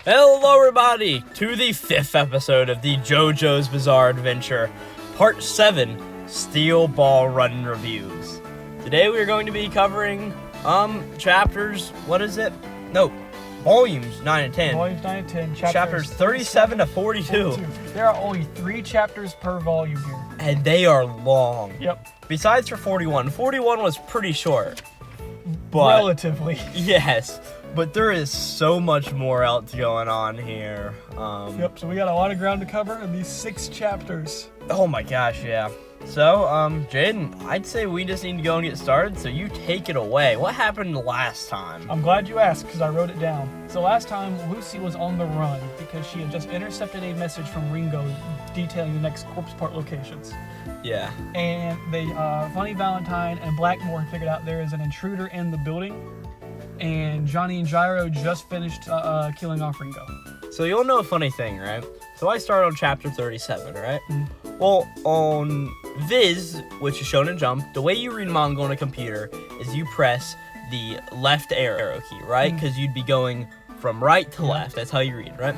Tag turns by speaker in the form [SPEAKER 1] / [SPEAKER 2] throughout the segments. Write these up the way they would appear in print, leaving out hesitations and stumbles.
[SPEAKER 1] Hello everybody, to the 5th episode of the JoJo's Bizarre Adventure, Part 7, Steel Ball Run Reviews. Today we are going to be covering, chapters, volumes 9 and 10.
[SPEAKER 2] Volumes 9 and 10,
[SPEAKER 1] Chapters 37 to 42.
[SPEAKER 2] There are only 3 chapters per volume here.
[SPEAKER 1] And they are long.
[SPEAKER 2] Yep.
[SPEAKER 1] Besides for 41. 41 was pretty short. But,
[SPEAKER 2] relatively.
[SPEAKER 1] Yes. But there is so much more else going on here.
[SPEAKER 2] Yep, so we got a lot of ground to cover in these 6 chapters.
[SPEAKER 1] Oh my gosh, yeah. So, Jaden, I'd say we just need to go and get started, so you take it away. What happened last time?
[SPEAKER 2] I'm glad you asked, because I wrote it down. So last time, Lucy was on the run, because she had just intercepted a message from Ringo detailing the next corpse part locations.
[SPEAKER 1] Yeah.
[SPEAKER 2] And they, Funny Valentine and Blackmore figured out there is an intruder in the building, and Johnny and Gyro just finished killing off Ringo.
[SPEAKER 1] So you'll know a funny thing, right? So I started on chapter 37, right?
[SPEAKER 2] Mm-hmm.
[SPEAKER 1] Well, on Viz, which is Shonen Jump, the way you read manga on a computer is you press the left arrow key, right? Because you'd be going from right to left. That's how you read, right?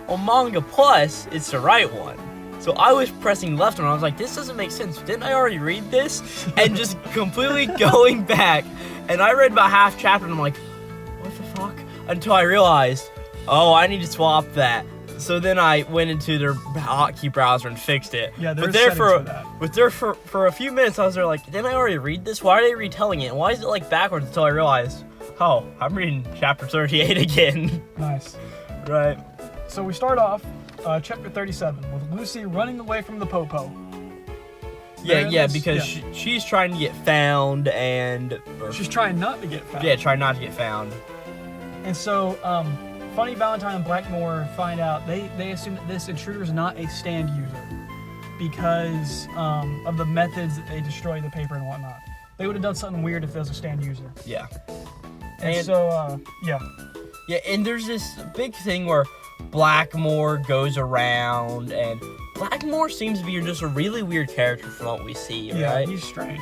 [SPEAKER 1] On Manga Plus, it's the right one. So I was pressing left and I was like, this doesn't make sense. Didn't I already read this? And just completely going back. And I read about half chapter and I'm like, what the fuck? Until I realized, oh, I need to swap that. So then I went into their hotkey browser and fixed it.
[SPEAKER 2] Yeah,
[SPEAKER 1] but
[SPEAKER 2] there
[SPEAKER 1] for a few minutes, I was there like, didn't I already read this? Why are they retelling it? Why is it like backwards? Until I realized, oh, I'm reading chapter 38 again.
[SPEAKER 2] Nice.
[SPEAKER 1] Right.
[SPEAKER 2] So we start off chapter 37 with Lucy running away from the Popo.
[SPEAKER 1] Yeah, because she's trying to get found and...
[SPEAKER 2] She's trying not to get found.
[SPEAKER 1] Yeah, trying not to get found.
[SPEAKER 2] And so, Funny Valentine and Blackmore find out, they assume that this intruder is not a stand user because of the methods that they destroy the paper and whatnot. They would have done something weird if it was a stand user.
[SPEAKER 1] Yeah.
[SPEAKER 2] And so, yeah.
[SPEAKER 1] Yeah, and there's this big thing where Blackmore goes around, and Blackmore seems to be just a really weird character from what we see, right?
[SPEAKER 2] Yeah, he's strange.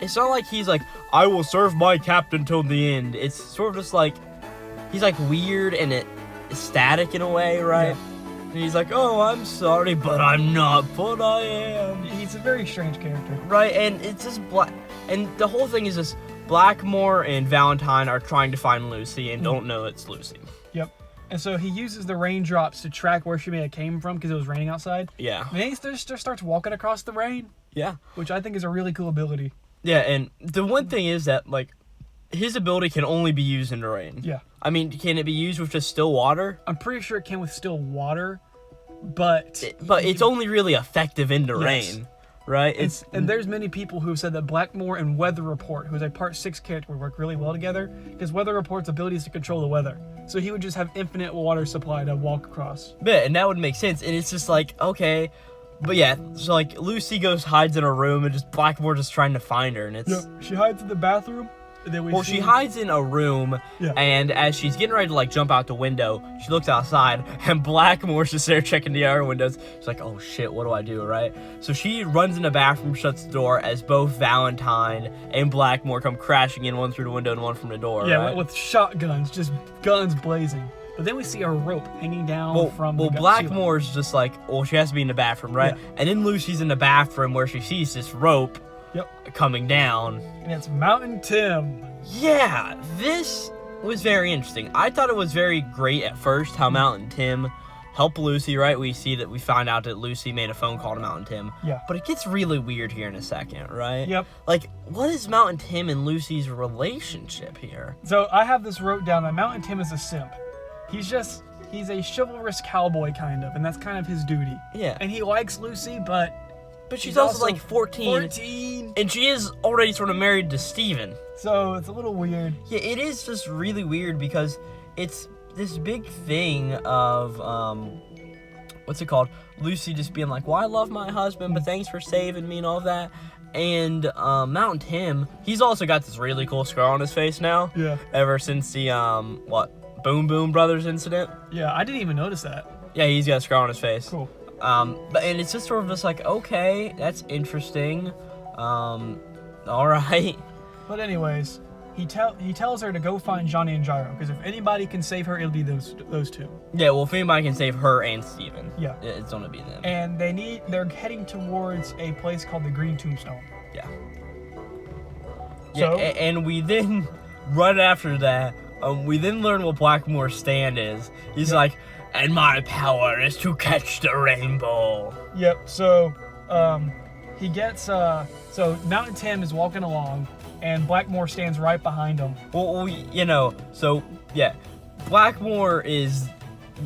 [SPEAKER 1] It's not like he's like, I will serve my captain till the end. It's sort of just like, he's like weird and static in a way, right? Yeah. And he's like, oh, I'm sorry, but I'm not, but I am.
[SPEAKER 2] He's a very strange character.
[SPEAKER 1] Right, and it's just and the whole thing is just Blackmore and Valentine are trying to find Lucy and don't know it's Lucy.
[SPEAKER 2] Yep. And so he uses the raindrops to track where she may have came from because it was raining outside.
[SPEAKER 1] Yeah.
[SPEAKER 2] And he just starts walking across the rain.
[SPEAKER 1] Yeah.
[SPEAKER 2] Which I think is a really cool ability.
[SPEAKER 1] Yeah, and the one thing is that, like, his ability can only be used in the rain.
[SPEAKER 2] Yeah.
[SPEAKER 1] I mean, can it be used with just still water?
[SPEAKER 2] I'm pretty sure it can with still water, but
[SPEAKER 1] it's only really effective in the rain, right?
[SPEAKER 2] And there's many people who said that Blackmore and Weather Report, who's a Part 6 character, would work really well together because Weather Report's ability is to control the weather. So he would just have infinite water supply to walk across.
[SPEAKER 1] Yeah, and that would make sense. And it's just like, okay. But yeah, so like Lucy hides in a room and just Blackmore just trying to find her, and it's...
[SPEAKER 2] Yeah, she hides in the bathroom. And then
[SPEAKER 1] she hides in a room, and as she's getting ready to like jump out the window, she looks outside, and Blackmore's just there checking the other windows. She's like, oh shit, what do I do, right? So she runs in the bathroom, shuts the door, as both Valentine and Blackmore come crashing in, one through the window and one from the door,
[SPEAKER 2] yeah,
[SPEAKER 1] right?
[SPEAKER 2] with shotguns, just guns blazing. But then we see a rope hanging down from the
[SPEAKER 1] Blackmore's ceiling. Just like, well, she has to be in the bathroom, right? Yeah. And then Lucy's in the bathroom where she sees this rope coming down.
[SPEAKER 2] And it's Mountain Tim.
[SPEAKER 1] Yeah, this was very interesting. I thought it was very great at first how Mountain Tim helped Lucy, right? We find out that Lucy made a phone call to Mountain Tim.
[SPEAKER 2] Yeah.
[SPEAKER 1] But it gets really weird here in a second, right?
[SPEAKER 2] Yep.
[SPEAKER 1] Like, what is Mountain Tim and Lucy's relationship here?
[SPEAKER 2] So I have this wrote down that Mountain Tim is a simp. He's a chivalrous cowboy kind of, and that's kind of his duty.
[SPEAKER 1] Yeah.
[SPEAKER 2] And he likes Lucy, but
[SPEAKER 1] she's also like 14. And she is already sort of married to Steven.
[SPEAKER 2] So it's a little weird.
[SPEAKER 1] Yeah, it is just really weird because it's this big thing of, what's it called? Lucy just being like, well, I love my husband, but thanks for saving me and all that. And Mountain Tim, he's also got this really cool scar on his face now.
[SPEAKER 2] Yeah.
[SPEAKER 1] Ever since the, Boom Boom Brothers incident.
[SPEAKER 2] Yeah, I didn't even notice that.
[SPEAKER 1] Yeah, he's got a scar on his face.
[SPEAKER 2] Cool.
[SPEAKER 1] And it's just sort of just like, okay, that's interesting. All right.
[SPEAKER 2] But anyways, he tells her to go find Johnny and Gyro, because if anybody can save her, it'll be those two.
[SPEAKER 1] Yeah, well, if anybody can save her and Steven,
[SPEAKER 2] Yeah.
[SPEAKER 1] it's gonna be them.
[SPEAKER 2] And they're heading towards a place called the Green Tombstone.
[SPEAKER 1] Yeah.
[SPEAKER 2] So,
[SPEAKER 1] Yeah, and we then, right after that, we then learn what Blackmore's stand is. He's like, and my power is to catch the rainbow.
[SPEAKER 2] Yep, so, he gets, so Mountain Tim is walking along, and Blackmore stands right behind him.
[SPEAKER 1] Well, so, yeah. Blackmore is,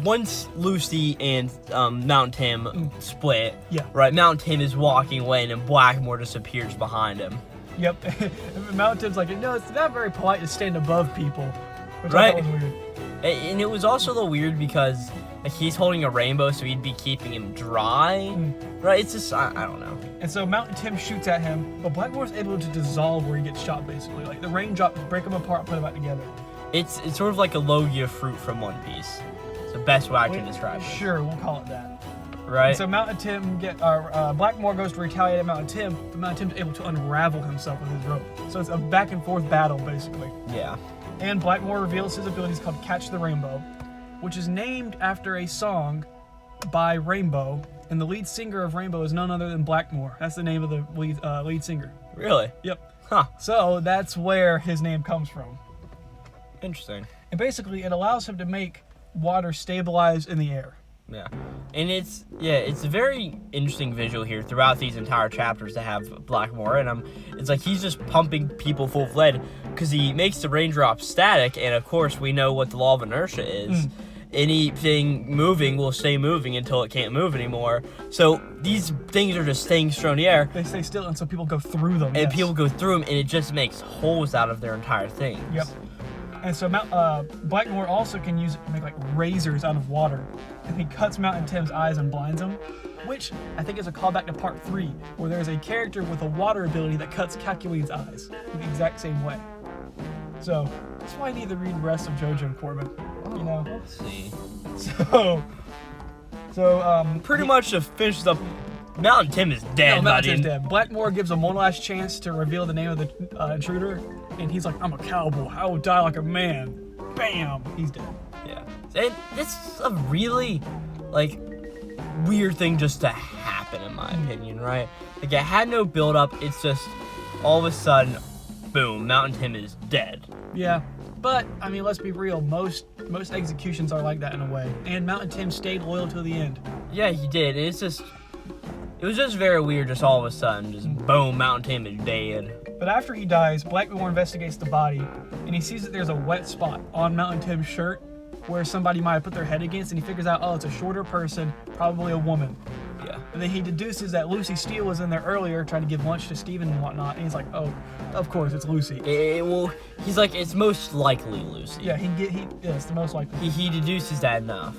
[SPEAKER 1] once Lucy and Mountain Tim split, right, Mountain Tim is walking away, and then Blackmore just appears behind him.
[SPEAKER 2] Yep, Mountain Tim's like, no, it's not very polite to stand above people, which
[SPEAKER 1] Right.
[SPEAKER 2] I thought was weird.
[SPEAKER 1] And it was also a little weird because like, he's holding a rainbow, so he'd be keeping him dry, right? It's just, I don't know.
[SPEAKER 2] And so Mountain Tim shoots at him, but Blackmore's able to dissolve where he gets shot, basically. Like, the raindrops break him apart, put them back together.
[SPEAKER 1] It's sort of like a Logia fruit from One Piece. It's the best way I can describe it.
[SPEAKER 2] Sure, we'll call it that.
[SPEAKER 1] Right?
[SPEAKER 2] And so Mountain Tim Blackmore goes to retaliate at Mountain Tim, but Mountain Tim's able to unravel himself with his rope. So it's a back and forth battle, basically.
[SPEAKER 1] Yeah.
[SPEAKER 2] And Blackmore reveals his abilities called Catch the Rainbow, which is named after a song by Rainbow, and the lead singer of Rainbow is none other than Blackmore. That's the name of the lead singer.
[SPEAKER 1] Really?
[SPEAKER 2] Yep.
[SPEAKER 1] Huh.
[SPEAKER 2] So that's where his name comes from.
[SPEAKER 1] Interesting.
[SPEAKER 2] And basically, it allows him to make water stabilize in the air.
[SPEAKER 1] Yeah. And it's a very interesting visual here throughout these entire chapters to have Blackmore in him. It's like he's just pumping people full of lead because he makes the raindrops static, and of course we know what the law of inertia is. Anything moving will stay moving until it can't move anymore. So these things are just staying still in the air.
[SPEAKER 2] They stay still, and so people go through them.
[SPEAKER 1] And people go through them, and it just makes holes out of their entire things.
[SPEAKER 2] Yep. And so Blackmore also can use it to make like razors out of water. And he cuts Mountain Tim's eyes and blinds him, which I think is a callback to part 3, where there's a character with a water ability that cuts Calculene's eyes in the exact same way. So that's why I need to read the rest of JoJo and Corbin. You know?
[SPEAKER 1] Let's see.
[SPEAKER 2] So
[SPEAKER 1] Pretty much to finish up, Mountain Tim is dead,
[SPEAKER 2] Mountain Tim's dead. Blackmore gives him one last chance to reveal the name of the intruder, and he's like, I'm a cowboy. I will die like a man. Bam! He's dead.
[SPEAKER 1] Yeah. And this is a really, like, weird thing just to happen, in my opinion, right? Like, it had no build-up. It's just, all of a sudden, boom, Mountain Tim is dead.
[SPEAKER 2] Yeah. But, I mean, let's be real. Most executions are like that in a way. And Mountain Tim stayed loyal to the end.
[SPEAKER 1] Yeah, he did. It was just very weird just all of a sudden. Just boom, Mountain Tim is dead.
[SPEAKER 2] But after he dies, Blackmore investigates the body, and he sees that there's a wet spot on Mountain Tim's shirt where somebody might have put their head against, and he figures out, oh, it's a shorter person, probably a woman.
[SPEAKER 1] Yeah.
[SPEAKER 2] And then he deduces that Lucy Steele was in there earlier trying to give lunch to Steven and whatnot, and he's like, oh, of course, it's Lucy.
[SPEAKER 1] He's like, it's most likely Lucy.
[SPEAKER 2] Yeah, it's the most likely.
[SPEAKER 1] He deduces that enough.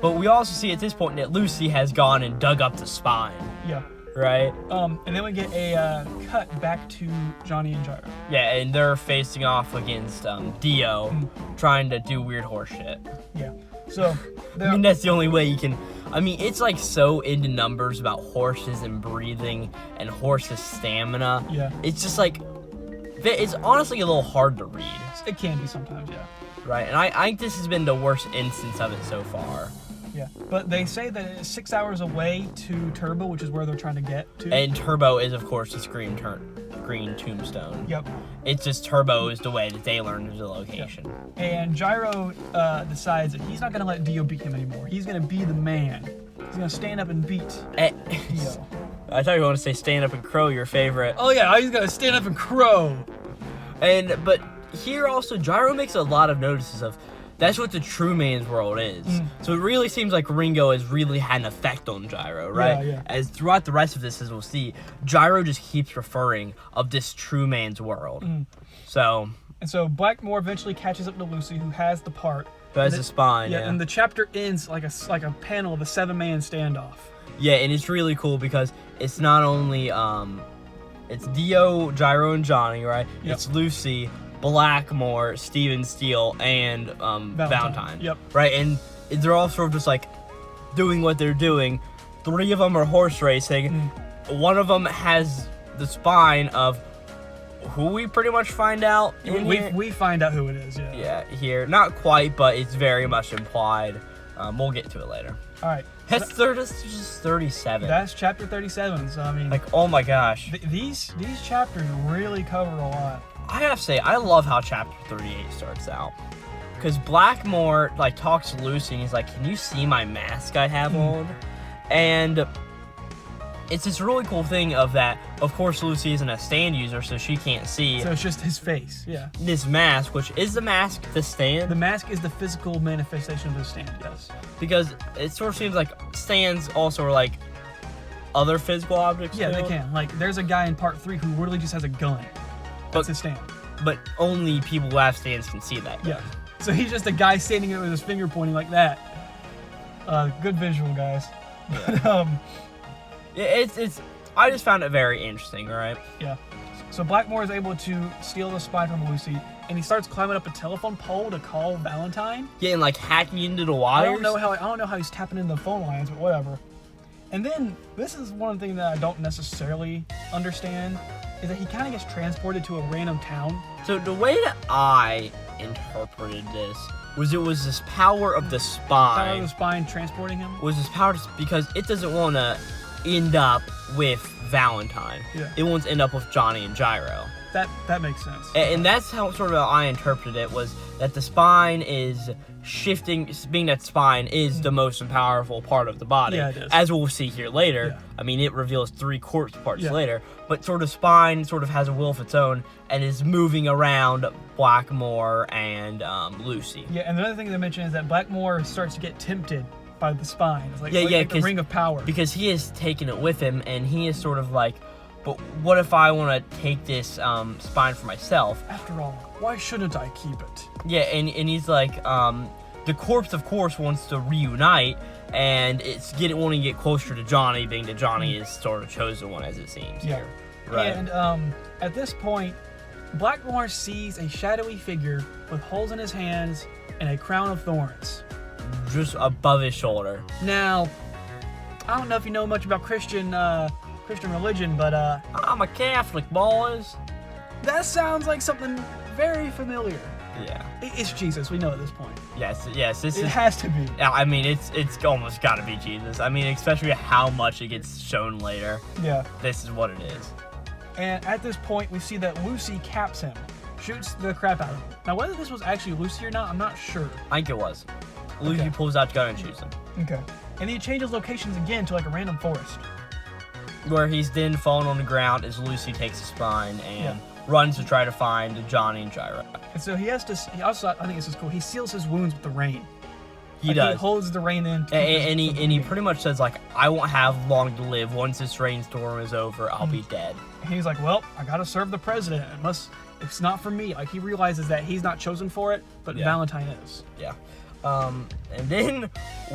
[SPEAKER 1] But we also see at this point that Lucy has gone and dug up the spine.
[SPEAKER 2] Yeah.
[SPEAKER 1] Right?
[SPEAKER 2] And then we get a cut back to Johnny and Gyro.
[SPEAKER 1] Yeah, and they're facing off against Dio, trying to do weird horse shit.
[SPEAKER 2] Yeah. So,
[SPEAKER 1] I mean, that's the only way you can. I mean, it's like so into numbers about horses and breathing and horses' stamina.
[SPEAKER 2] Yeah.
[SPEAKER 1] It's just like, it's honestly a little hard to read.
[SPEAKER 2] It can be sometimes, yeah.
[SPEAKER 1] Right, and I think this has been the worst instance of it so far.
[SPEAKER 2] Yeah, but they say that it's 6 hours away to Turbo, which is where they're trying to get to.
[SPEAKER 1] And Turbo is, of course, this green tombstone.
[SPEAKER 2] Yep.
[SPEAKER 1] It's just Turbo is the way that they learned the location.
[SPEAKER 2] Yep. And Gyro decides that he's not going to let Dio beat him anymore. He's going to be the man. He's going to stand up and beat Dio.
[SPEAKER 1] I thought you were going to say stand up and crow, your favorite.
[SPEAKER 2] Oh yeah, he's going to stand up and crow.
[SPEAKER 1] But here also, Gyro makes a lot of notices of that's what the true man's world is. So it really seems like Ringo has really had an effect on Gyro, right?
[SPEAKER 2] Yeah.
[SPEAKER 1] As throughout the rest of this, as we'll see, Gyro just keeps referring of this true man's world. And
[SPEAKER 2] so Blackmore eventually catches up to Lucy, who has the part.
[SPEAKER 1] Who has the spine, yeah.
[SPEAKER 2] And the chapter ends like a panel of a 7-man standoff.
[SPEAKER 1] Yeah, and it's really cool because it's not only it's Dio, Gyro, and Johnny, right?
[SPEAKER 2] Yep.
[SPEAKER 1] It's Lucy, Blackmore, Steven Steele, and Valentine.
[SPEAKER 2] Yep.
[SPEAKER 1] Right, and they're all sort of just like doing what they're doing. 3 of them are horse racing. One of them has the spine of who we pretty much find out in here.
[SPEAKER 2] We find out who it is, yeah.
[SPEAKER 1] Yeah, here. Not quite, but it's very much implied. We'll get to it later.
[SPEAKER 2] All right.
[SPEAKER 1] That's just 37.
[SPEAKER 2] That's chapter 37, so I mean...
[SPEAKER 1] Like, oh my gosh.
[SPEAKER 2] These chapters really cover a lot.
[SPEAKER 1] I have to say, I love how chapter 38 starts out. Because Blackmore, like, talks to Lucy, and he's like, can you see my mask I have on? And it's this really cool thing of that, of course, Lucy isn't a stand user, so she can't see.
[SPEAKER 2] So it's just his face, yeah.
[SPEAKER 1] This mask, which is the mask the stand?
[SPEAKER 2] The mask is the physical manifestation of the stand, yes.
[SPEAKER 1] Because it sort of seems like stands also are like other physical objects.
[SPEAKER 2] Yeah,
[SPEAKER 1] too.
[SPEAKER 2] they can. Like, there's a guy in part 3 who literally just has a gun. That's his stand.
[SPEAKER 1] But only people who have stands can see that.
[SPEAKER 2] Yeah. So he's just a guy standing there with his finger pointing like that. Good visual, guys.
[SPEAKER 1] Yeah. It's. I just found it very interesting, right?
[SPEAKER 2] Yeah. So Blackmore is able to steal the spine from Lucy, and he starts climbing up a telephone pole to call Valentine.
[SPEAKER 1] Yeah, and like hacking into the wires.
[SPEAKER 2] I don't know how he's tapping into the phone lines, but whatever. And then this is one thing that I don't necessarily understand, is that he kind of gets transported to a random town.
[SPEAKER 1] So the way that I interpreted this was it was this power of the spine.
[SPEAKER 2] Power of the spine transporting him?
[SPEAKER 1] Was this power because it doesn't want to end up with Valentine.
[SPEAKER 2] Yeah.
[SPEAKER 1] It wants to end up with Johnny and Gyro.
[SPEAKER 2] That makes sense.
[SPEAKER 1] And that's how sort of I interpreted it, was that the spine is shifting, being that spine is the most powerful part of the body.
[SPEAKER 2] Yeah, it is.
[SPEAKER 1] As we'll see here later.
[SPEAKER 2] Yeah.
[SPEAKER 1] I mean, it reveals 3 corpse parts later, but sort of spine sort of has a will of its own and is moving around Blackmore and Lucy.
[SPEAKER 2] Yeah, and the other thing to mention is that Blackmore starts to get tempted by the spine. It's like,
[SPEAKER 1] like
[SPEAKER 2] the ring of power.
[SPEAKER 1] Because he has taken it with him, and he is sort of like, but what if I want to take this spine for myself?
[SPEAKER 2] After all, why shouldn't I keep it?
[SPEAKER 1] Yeah, and he's like, the corpse, of course, wants to reunite, and it's wanting to get closer to Johnny, being that Johnny is sort of chosen one, as it seems.
[SPEAKER 2] Yeah.
[SPEAKER 1] Here. Right.
[SPEAKER 2] And at this point, Blackmore sees a shadowy figure with holes in his hands and a crown of thorns.
[SPEAKER 1] Just above his shoulder.
[SPEAKER 2] Now, I don't know if you know much about Christian religion, but
[SPEAKER 1] I'm a Catholic, boys.
[SPEAKER 2] that sounds like something very familiar.
[SPEAKER 1] Yeah.
[SPEAKER 2] It's Jesus. We know at this point.
[SPEAKER 1] Yes.
[SPEAKER 2] It has to be.
[SPEAKER 1] Yeah, I mean, it's almost got to be Jesus. I mean, especially how much it gets shown later.
[SPEAKER 2] Yeah.
[SPEAKER 1] This is what it is.
[SPEAKER 2] And at this point, we see that Lucy caps him, shoots the crap out of him. Now, whether this was actually Lucy or not, I'm not sure.
[SPEAKER 1] I think it was. Lucy pulls out the gun and shoots him.
[SPEAKER 2] Okay. And he changes locations again to like a random forest.
[SPEAKER 1] Where he's then fallen on the ground as Lucy takes the spine and runs to try to find Johnny and Gyro.
[SPEAKER 2] And so he also, I think this is cool, he seals his wounds with the rain.
[SPEAKER 1] He does.
[SPEAKER 2] He holds the rain in.
[SPEAKER 1] And he pretty much says, like, I won't have long to live. Once this rainstorm is over, I'll be dead.
[SPEAKER 2] And he's like, well, I gotta serve the president. It's not for me. Like, he realizes that he's not chosen for it, but Valentine is.
[SPEAKER 1] Yeah. And then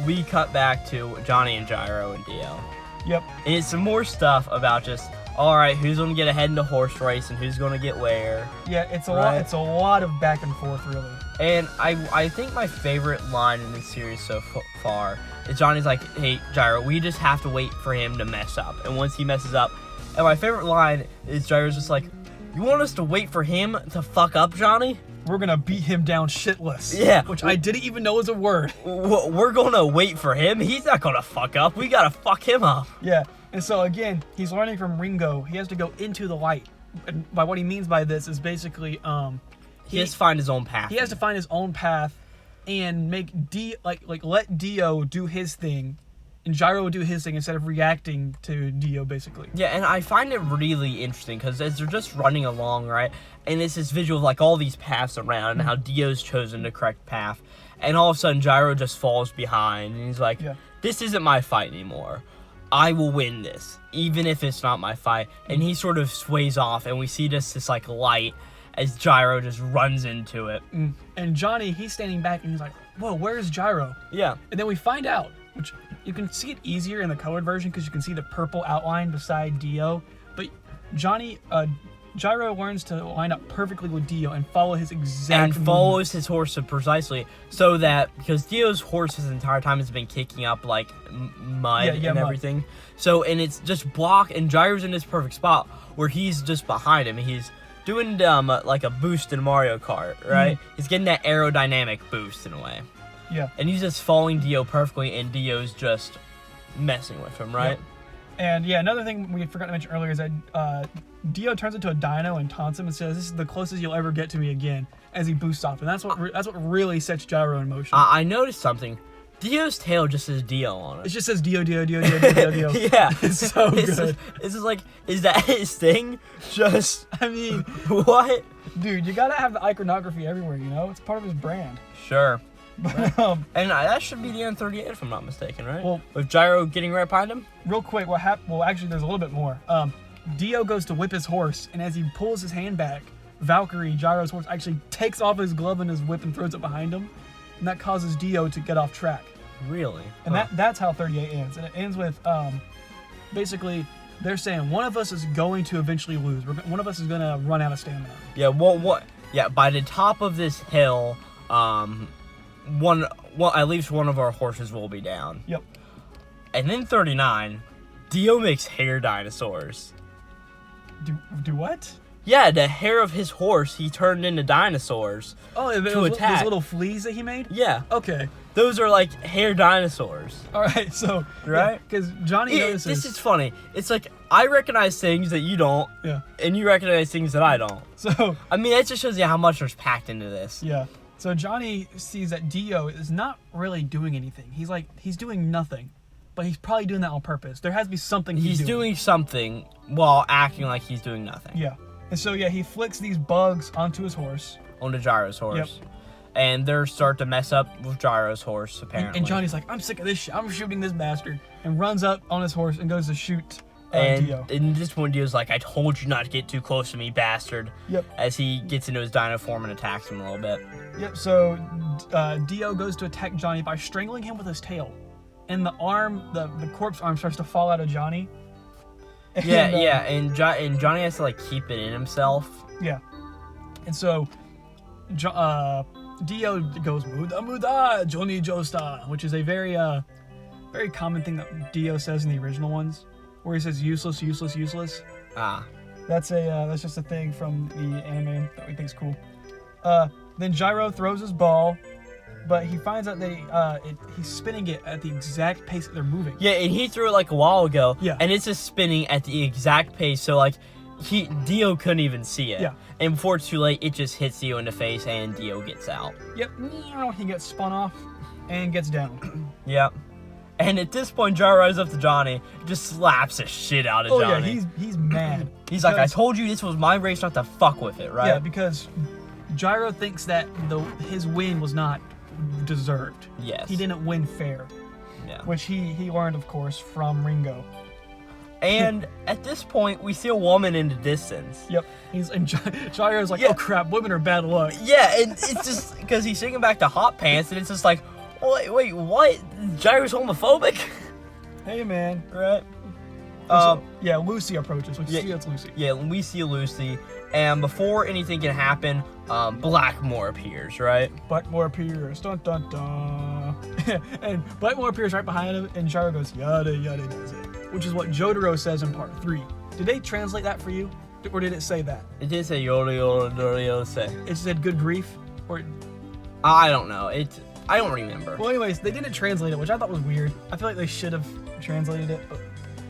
[SPEAKER 1] we cut back to Johnny and Gyro and Dio.
[SPEAKER 2] Yep.
[SPEAKER 1] And it's some more stuff about just, all right, who's going to get ahead in the horse race and who's going to get where.
[SPEAKER 2] Yeah, it's a lot. It's a lot of back and forth, really.
[SPEAKER 1] And I think my favorite line in this series so far is Johnny's like, hey, Gyro, we just have to wait for him to mess up. And once he messes up, and my favorite line is Gyro's just like, you want us to wait for him to fuck up, Johnny?
[SPEAKER 2] We're gonna beat him down shitless.
[SPEAKER 1] Yeah.
[SPEAKER 2] Which I didn't even know was a word.
[SPEAKER 1] We're gonna wait for him? He's not gonna fuck up. We gotta fuck him up.
[SPEAKER 2] Yeah. And so again, he's learning from Ringo. He has to go into the light. And by what he means by this is basically
[SPEAKER 1] he has to find his own path.
[SPEAKER 2] He has to find his own path and make let Dio do his thing. And Gyro will do his thing instead of reacting to Dio, basically.
[SPEAKER 1] Yeah, and I find it really interesting because as they're just running along, right, and it's this visual of like all these paths around and how Dio's chosen the correct path, and all of a sudden Gyro just falls behind, and he's like, this isn't my fight anymore. I will win this, even if it's not my fight. And he sort of sways off, and we see this like light as Gyro just runs into it.
[SPEAKER 2] And Johnny, he's standing back, and he's like, whoa, where's Gyro?
[SPEAKER 1] Yeah.
[SPEAKER 2] And then we find out, which you can see it easier in the colored version because you can see the purple outline beside Dio. But Gyro learns to line up perfectly with Dio and follow his exact movement.
[SPEAKER 1] Follows his horse precisely so that, because Dio's horse his entire time has been kicking up like mud and everything. So, and it's just blocked, and Gyro's in this perfect spot where he's just behind him. doing like a boost in Mario Kart, right? He's getting that aerodynamic boost in a way.
[SPEAKER 2] Yeah.
[SPEAKER 1] And he's just following Dio perfectly, and Dio's just messing with him, right?
[SPEAKER 2] Yep. And yeah, another thing we forgot to mention earlier is that Dio turns into a Dino and taunts him and says, "This is the closest you'll ever get to me again," as he boosts off, and that's what really sets Gyro in motion.
[SPEAKER 1] I noticed something. Dio's tail just says Dio on it.
[SPEAKER 2] It just says Dio, Dio, Dio, Dio, Dio, Dio.
[SPEAKER 1] Yeah,
[SPEAKER 2] It's so good.
[SPEAKER 1] It's just like, is that his thing? Just
[SPEAKER 2] I mean,
[SPEAKER 1] what?
[SPEAKER 2] dude, you gotta have the iconography everywhere, you know? It's part of his brand.
[SPEAKER 1] Sure.
[SPEAKER 2] But,
[SPEAKER 1] And that should be the N38 if I'm not mistaken, right?
[SPEAKER 2] Well,
[SPEAKER 1] with Gyro getting right behind him.
[SPEAKER 2] real quick, what happened? Well, actually, there's a little bit more. Dio goes to whip his horse, and as he pulls his hand back, Valkyrie, Gyro's horse, actually takes off his glove and his whip and throws it behind him, and that causes Dio to get off track.
[SPEAKER 1] Really?
[SPEAKER 2] And that's how 38 ends. And it ends with basically they're saying one of us is going to eventually lose. One of us is gonna run out of stamina.
[SPEAKER 1] Yeah. What? Yeah. By the top of this hill, at least one of our horses will be down.
[SPEAKER 2] Yep.
[SPEAKER 1] And then 39, Dio makes hair dinosaurs.
[SPEAKER 2] Do what?
[SPEAKER 1] Yeah, the hair of his horse he turned into dinosaurs.
[SPEAKER 2] Oh,
[SPEAKER 1] to attack.
[SPEAKER 2] those little fleas that he made?
[SPEAKER 1] Yeah.
[SPEAKER 2] Okay.
[SPEAKER 1] Those are like hair dinosaurs.
[SPEAKER 2] All right. So
[SPEAKER 1] Right?
[SPEAKER 2] because Johnny notices.
[SPEAKER 1] This is funny. It's like I recognize things that you don't,
[SPEAKER 2] Yeah.
[SPEAKER 1] and you recognize things that I don't.
[SPEAKER 2] So
[SPEAKER 1] I mean, that just shows you how much there's packed into this.
[SPEAKER 2] yeah. So Johnny sees that Dio is not really doing anything. He's doing nothing, but he's probably doing that on purpose. There has to be something
[SPEAKER 1] He's doing something while acting like he's doing nothing.
[SPEAKER 2] Yeah. And so yeah, he flicks these bugs onto his horse.
[SPEAKER 1] Onto Gyro's horse. And they're start to mess up with Gyro's horse, apparently.
[SPEAKER 2] And Johnny's like, I'm sick of this shit. I'm shooting this bastard. And runs up on his horse and goes to shoot
[SPEAKER 1] and
[SPEAKER 2] Dio.
[SPEAKER 1] in this one, Dio's like, I told you not to get too close to me, bastard.
[SPEAKER 2] Yep.
[SPEAKER 1] As he gets into his dino form and attacks him a little bit.
[SPEAKER 2] Yep, so Dio goes to attack Johnny by strangling him with his tail. And the arm, the corpse arm starts to fall out of Johnny. And,
[SPEAKER 1] And Johnny has to like keep it in himself.
[SPEAKER 2] Yeah. And so Dio goes, Muda Muda, Johnny Joestar, which is a very common thing that Dio says in the original ones, where he says useless, useless, useless.
[SPEAKER 1] Ah.
[SPEAKER 2] That's just a thing from the anime that we think is cool. Then Gyro throws his ball, but he finds out that he's spinning it at the exact pace that they're moving.
[SPEAKER 1] Yeah, and he threw it like a while ago.
[SPEAKER 2] Yeah.
[SPEAKER 1] And it's just spinning at the exact pace, so like Dio couldn't even see it.
[SPEAKER 2] Yeah.
[SPEAKER 1] And before it's too late, it just hits Dio in the face and Dio gets out.
[SPEAKER 2] Yep. He gets spun off and gets down.
[SPEAKER 1] Yep. And at this point, Gyro rises up to Johnny, just slaps the shit out of Johnny.
[SPEAKER 2] Yeah, he's mad.
[SPEAKER 1] He's like, I told you this was my race, not to fuck with it, right?
[SPEAKER 2] Yeah, because Gyro thinks that his win was not deserved.
[SPEAKER 1] Yes.
[SPEAKER 2] He didn't win fair.
[SPEAKER 1] Yeah.
[SPEAKER 2] Which he learned, of course, from Ringo.
[SPEAKER 1] And at this point, we see a woman in the distance.
[SPEAKER 2] Yep. Gyro's like,
[SPEAKER 1] Yeah.
[SPEAKER 2] oh crap, women are bad luck.
[SPEAKER 1] Yeah, and it's just because he's singing back to Hot Pants, and it's just like, wait, what? Gyro's homophobic?
[SPEAKER 2] Hey man.
[SPEAKER 1] Right?
[SPEAKER 2] Yeah, Lucy approaches, which it's Lucy.
[SPEAKER 1] Yeah, we see Lucy, and before anything can happen, Blackmore appears, right?
[SPEAKER 2] Blackmore appears, dun dun dun. And Blackmore appears right behind him, and Gyro goes, yada yada does it. Which is what Jotaro says in part 3. Did they translate that for you? Or did it say that?
[SPEAKER 1] It did say yoda yoda yoda say.
[SPEAKER 2] It said good grief? Or
[SPEAKER 1] I don't know. I don't remember.
[SPEAKER 2] well, anyways, they didn't translate it, which I thought was weird. I feel like they should have translated it. But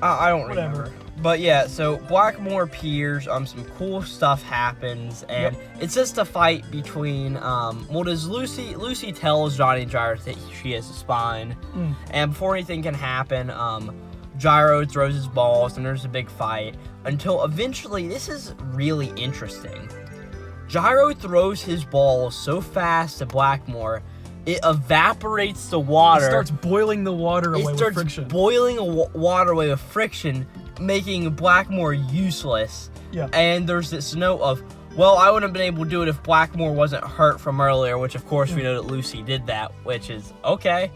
[SPEAKER 1] I don't
[SPEAKER 2] whatever.
[SPEAKER 1] remember. But yeah, so Blackmore appears, some cool stuff happens, and it's just a fight between, does Lucy tells Johnny and Gyro that she has a spine, and before anything can happen, Gyro throws his balls, and there's a big fight, until eventually, this is really interesting. Gyro throws his balls so fast to Blackmore, it evaporates the water.
[SPEAKER 2] It starts boiling the water away with friction.
[SPEAKER 1] It starts boiling water away with friction, making Blackmore useless.
[SPEAKER 2] Yeah.
[SPEAKER 1] And there's this note of, well, I wouldn't have been able to do it if Blackmore wasn't hurt from earlier, which of course we know that Lucy did that, which is okay.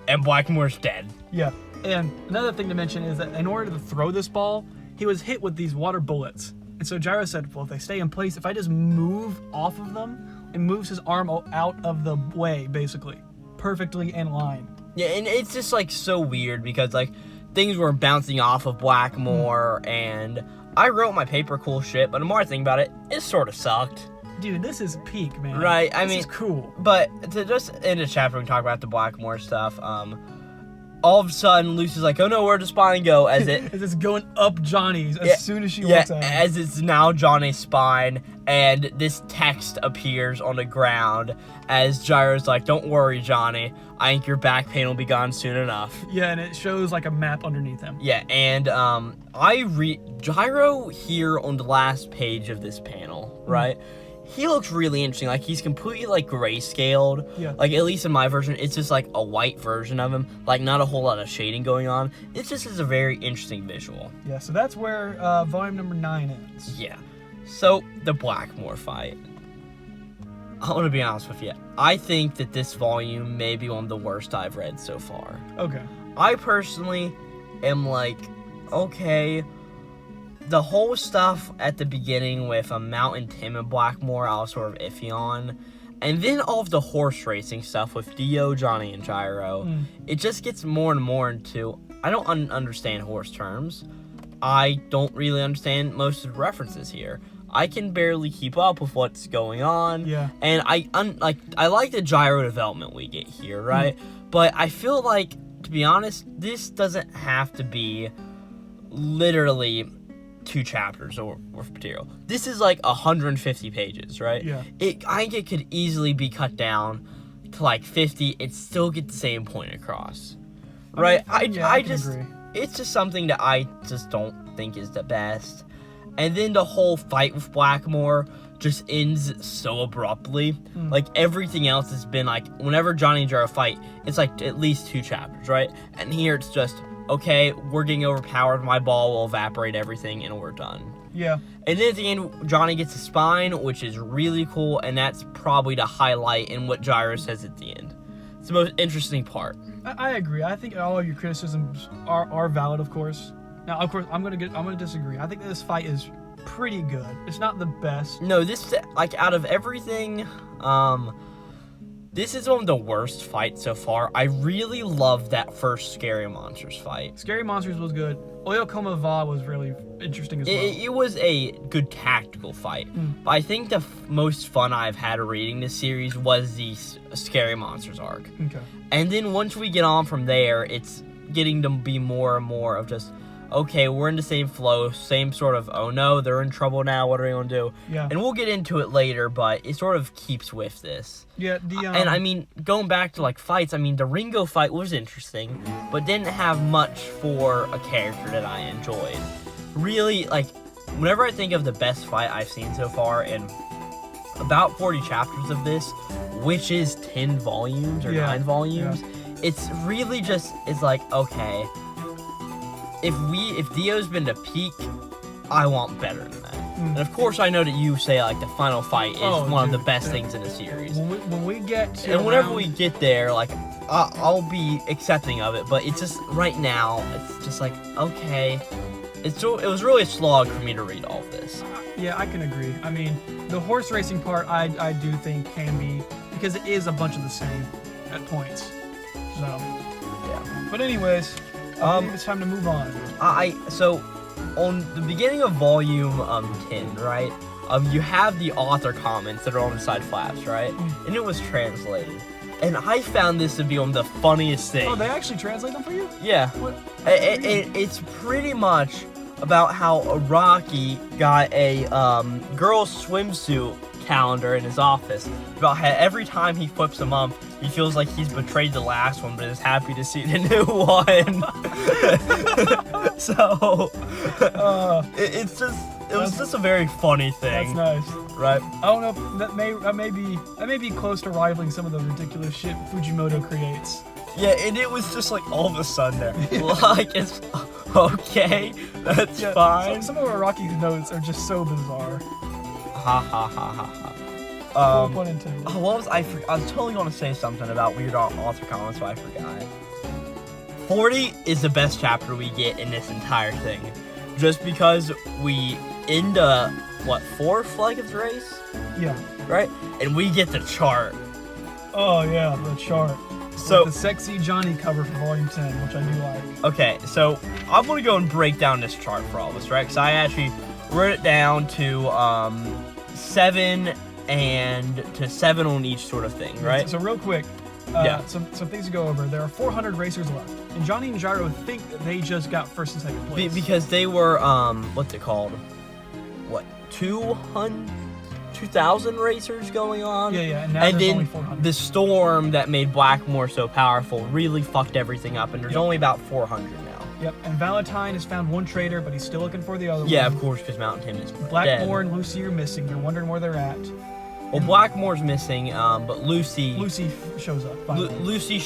[SPEAKER 1] And Blackmore's dead.
[SPEAKER 2] Yeah. And another thing to mention is that in order to throw this ball, he was hit with these water bullets. And so Gyro said, well, if they stay in place, if I just move off of them, and moves his arm out of the way, basically. Perfectly in line.
[SPEAKER 1] Yeah, and it's just, like, so weird because, like, things were bouncing off of Blackmore, and I wrote my paper cool shit, but the more I think about it, it sort of sucked.
[SPEAKER 2] Dude, this is peak, man.
[SPEAKER 1] Right, I
[SPEAKER 2] this
[SPEAKER 1] mean,
[SPEAKER 2] is cool.
[SPEAKER 1] But to just end the chapter and talk about the Blackmore stuff, all of a sudden Lucy's like, oh no, where'd the spine go? As
[SPEAKER 2] it's going up Johnny's as soon as she looks at him.
[SPEAKER 1] As it's now Johnny's spine, and this text appears on the ground as Gyro's like, don't worry, Johnny, I think your back pain will be gone soon enough.
[SPEAKER 2] Yeah, and it shows like a map underneath him.
[SPEAKER 1] Yeah, and Gyro here on the last page of this panel, right? He looks really interesting. Like, he's completely, like, grayscaled.
[SPEAKER 2] Yeah.
[SPEAKER 1] Like, at least in my version, it's just, like, a white version of him. Like, not a whole lot of shading going on. It just is a very interesting visual.
[SPEAKER 2] Yeah, so that's where volume number 9 ends.
[SPEAKER 1] Yeah. So, the Blackmore fight. I want to be honest with you. I think that this volume may be one of the worst I've read so far.
[SPEAKER 2] Okay.
[SPEAKER 1] I personally am like, okay, the whole stuff at the beginning with Mountain Tim and Blackmore, I was sort of iffy on. And then all of the horse racing stuff with Dio, Johnny, and Gyro, it just gets more and more into, I don't understand horse terms. I don't really understand most of the references here. I can barely keep up with what's going on.
[SPEAKER 2] Yeah.
[SPEAKER 1] And I like the Gyro development we get here, right? But I feel like, to be honest, this doesn't have to be literally 2 chapters worth of material. This is like 150 pages, right?
[SPEAKER 2] Yeah.
[SPEAKER 1] I think it could easily be cut down to like 50 and still get the same point across. Right?
[SPEAKER 2] I can agree.
[SPEAKER 1] It's just something that I just don't think is the best. And then the whole fight with Blackmore just ends so abruptly. Like, everything else has been like, whenever Johnny and Gyro fight, it's like at least 2 chapters, right? And here it's just, okay, we're getting overpowered, my ball will evaporate everything, and we're done.
[SPEAKER 2] Yeah.
[SPEAKER 1] And then at the end, Johnny gets a spine, which is really cool, and that's probably the highlight in what Gyro says at the end. It's the most interesting part.
[SPEAKER 2] I agree. I think all of your criticisms are valid, of course. Now, of course, I'm gonna disagree. I think this fight is pretty good. It's not the best.
[SPEAKER 1] No, this, like, out of everything, this is one of the worst fights so far. I really love that first Scary Monsters fight.
[SPEAKER 2] Scary Monsters was good. Oyakoma Va was really interesting as well.
[SPEAKER 1] It was a good tactical fight. But I think the most fun I've had reading this series was the Scary Monsters arc.
[SPEAKER 2] Okay.
[SPEAKER 1] And then once we get on from there, it's getting to be more and more of just, okay, we're in the same flow, same sort of, oh no, they're in trouble now, what are we going to do?
[SPEAKER 2] Yeah.
[SPEAKER 1] And we'll get into it later, but it sort of keeps with this.
[SPEAKER 2] Yeah,
[SPEAKER 1] and I mean, going back to like fights, I mean, the Ringo fight was interesting, but didn't have much for a character that I enjoyed. Really, like, whenever I think of the best fight I've seen so far, in about 40 chapters of this, which is 10 volumes or 9 volumes, it's really just, it's like, okay, if Dio's been to peak, I want better than that. And of course, I know that you say like the final fight is one of the best things in the series.
[SPEAKER 2] When we get to
[SPEAKER 1] and whenever we get there, like I'll be accepting of it. But it's just right now, it's just like, okay, it was really a slog for me to read all of this.
[SPEAKER 2] Yeah, I can agree. I mean, the horse racing part, I do think can be, because it is a bunch of the same at points. So yeah. But anyways. It's time to move on.
[SPEAKER 1] So, on the beginning of volume 10, right? You have the author comments that are on the side flaps, right? And it was translated. And I found this to be one of the funniest things.
[SPEAKER 2] Oh, they actually translate them for you?
[SPEAKER 1] Yeah.
[SPEAKER 2] What?
[SPEAKER 1] It's pretty much about how Rocky got a girl's swimsuit calendar in his office. About how every time he flips a month, he feels like he's betrayed the last one, but is happy to see the new one. So, it was just a very funny thing.
[SPEAKER 2] That's nice,
[SPEAKER 1] right?
[SPEAKER 2] I don't know. That may be close to rivaling some of the ridiculous shit Fujimoto creates.
[SPEAKER 1] Yeah, and it was just like all of a sudden there, like it's okay, that's fine.
[SPEAKER 2] Some of our Rocky notes are just so bizarre.
[SPEAKER 1] Ha ha ha ha ha.
[SPEAKER 2] Pun intended.
[SPEAKER 1] I was totally going to say something about weird author comments, but I forgot. 40 is the best chapter we get in this entire thing. Just because we end the, 4th leg of the race?
[SPEAKER 2] Yeah.
[SPEAKER 1] Right? And we get the chart.
[SPEAKER 2] Oh, yeah, the chart.
[SPEAKER 1] So
[SPEAKER 2] With the sexy Johnny cover for Volume 10, which I do like.
[SPEAKER 1] okay, so I'm gonna go and break down this chart for all of us, right? Because I actually wrote it down to 7 and to 7 on each sort of thing, right?
[SPEAKER 2] So real quick, some things to go over. There are 400 racers left, and Johnny and Gyro think that they just got first and second place.
[SPEAKER 1] Because they were what's it called? What 2,000 racers going on?
[SPEAKER 2] Yeah, and now
[SPEAKER 1] and
[SPEAKER 2] there's
[SPEAKER 1] then
[SPEAKER 2] only 400.
[SPEAKER 1] the storm that made Blackmore so powerful really fucked everything up, and there's only about 400 now.
[SPEAKER 2] Yep, and Valentine has found one traitor, but he's still looking for the other
[SPEAKER 1] Yeah,
[SPEAKER 2] one.
[SPEAKER 1] of course, because Mountain Tim is
[SPEAKER 2] Blackmore
[SPEAKER 1] dead.
[SPEAKER 2] and Lucy are missing. You're wondering where they're at.
[SPEAKER 1] Well, Blackmore's missing, but Lucy
[SPEAKER 2] shows up. Finally.
[SPEAKER 1] Lucy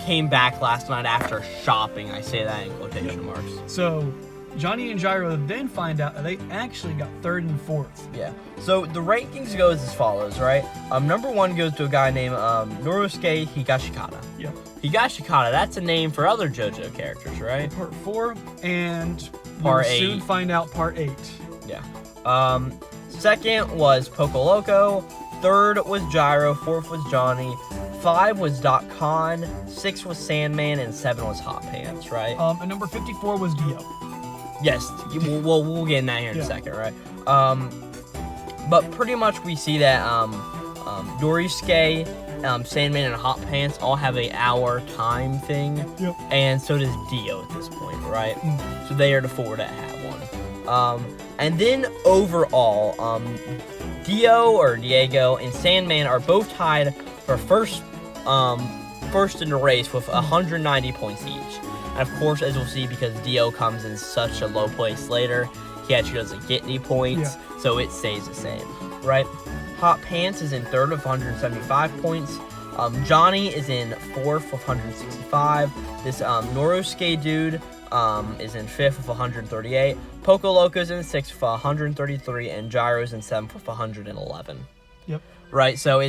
[SPEAKER 1] came back last night after shopping. I say that in quotation marks.
[SPEAKER 2] So, Johnny and Gyro then find out that they actually got 3rd and 4th.
[SPEAKER 1] Yeah. So the rankings goes as follows, right? Number 1 goes to a guy named Norosuke Higashikata.
[SPEAKER 2] Yep.
[SPEAKER 1] Higashikata, that's a name for other JoJo characters, right?
[SPEAKER 2] Part 4 and
[SPEAKER 1] Part
[SPEAKER 2] we'll
[SPEAKER 1] 8.
[SPEAKER 2] soon find out Part 8.
[SPEAKER 1] Yeah. Second was Poco Loco. 3rd was Gyro. 4th was Johnny. 5 was Doc Khan. 6 was Sandman, and 7 was Hot Pants, right?
[SPEAKER 2] And number 54 was Dio.
[SPEAKER 1] Yes. We'll get in that here in a second, right? But pretty much we see that Norisuke, Sandman, and Hot Pants all have a hour time thing.
[SPEAKER 2] Yep.
[SPEAKER 1] And so does Dio at this point, right? So they are the 4 that have one. And then overall, Diego and Sandman are both tied for first in the race with 190 points each. And of course, as we'll see, because Dio comes in such a low place later, he actually doesn't get any points, so it stays the same, right? Hot Pants is in 3rd with 175 points. Johnny is in 4th with 165. This Norosuke dude is in 5th with 138. Poco Loco's in 6th with 133, and Gyro's in 7th with 111.
[SPEAKER 2] Yep.
[SPEAKER 1] Right, so